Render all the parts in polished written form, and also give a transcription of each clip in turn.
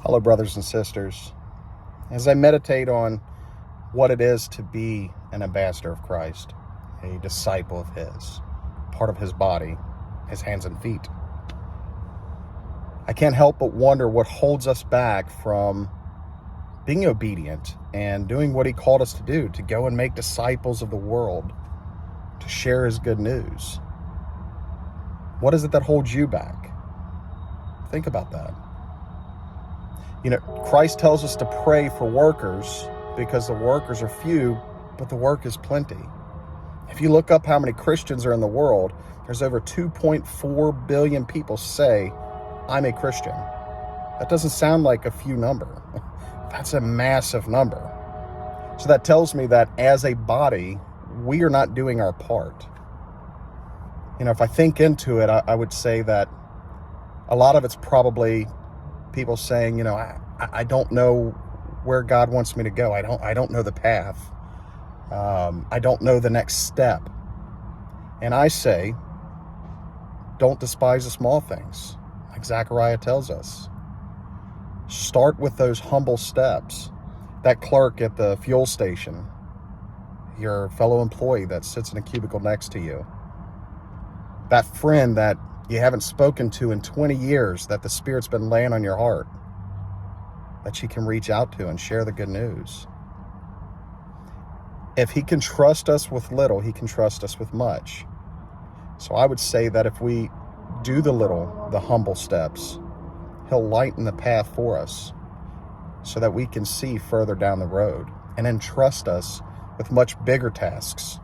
Hello, brothers and sisters. As I meditate on what it is to be an ambassador of Christ, a disciple of His, part of His body, His hands and feet, I can't help but wonder what holds us back from being obedient and doing what He called us to do, to go and make disciples of the world, to share His good news. What is it that holds you back? Think about that. Christ tells us to pray for workers because the workers are few, but the work is plenty. If you look up how many Christians are in the world, there's over 2.4 billion people say, I'm a Christian. That doesn't sound like a few number. That's a massive number. So that tells me that as a body, we are not doing our part. If I think into it, I would say that a lot of it's probably people saying, I don't know where God wants me to go. I don't know the path. I don't know the next step. And I say, don't despise the small things, like Zechariah tells us. Start with those humble steps. That clerk at the fuel station, your fellow employee that sits in a cubicle next to you, that friend that you haven't spoken to in 20 years that the Spirit's been laying on your heart, that you can reach out to and share the good news. If He can trust us with little, He can trust us with much. So I would say that if we do the little, the humble steps, He'll lighten the path for us so that we can see further down the road and entrust us with much bigger tasks.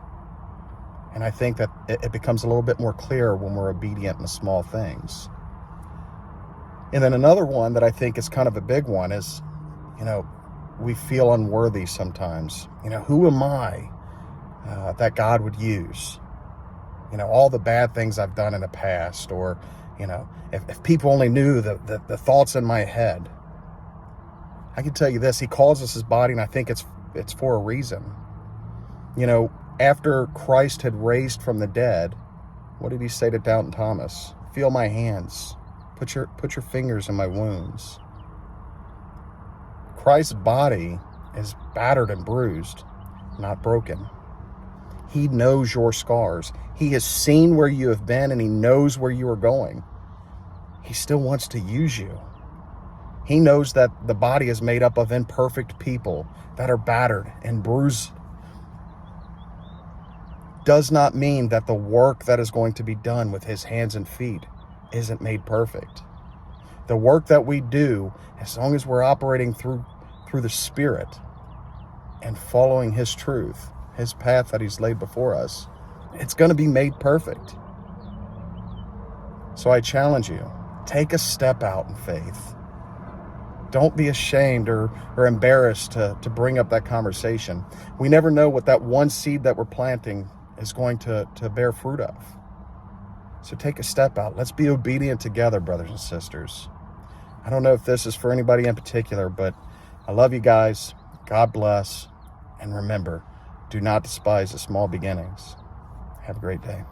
And I think that it becomes a little bit more clear when we're obedient in the small things. And then another one that I think is kind of a big one is, we feel unworthy sometimes. Who am I that God would use? All the bad things I've done in the past, or, if people only knew the thoughts in my head. I can tell you this, He calls us His body, and I think it's for a reason. After Christ had raised from the dead, what did He say to Doubting Thomas? Feel my hands. Put your fingers in my wounds. Christ's body is battered and bruised, not broken. He knows your scars. He has seen where you have been, and He knows where you are going. He still wants to use you. He knows that the body is made up of imperfect people that are battered and bruised. Does not mean that the work that is going to be done with His hands and feet isn't made perfect. The work that we do, as long as we're operating through the Spirit and following His truth, His path that He's laid before us, it's going to be made perfect. So I challenge you, take a step out in faith. Don't be ashamed or embarrassed to bring up that conversation. We never know what that one seed that we're planting is going to bear fruit of. So take a step out. Let's be obedient together, brothers and sisters. I don't know if this is for anybody in particular, but I love you guys. God bless. And remember, do not despise the small beginnings. Have a great day.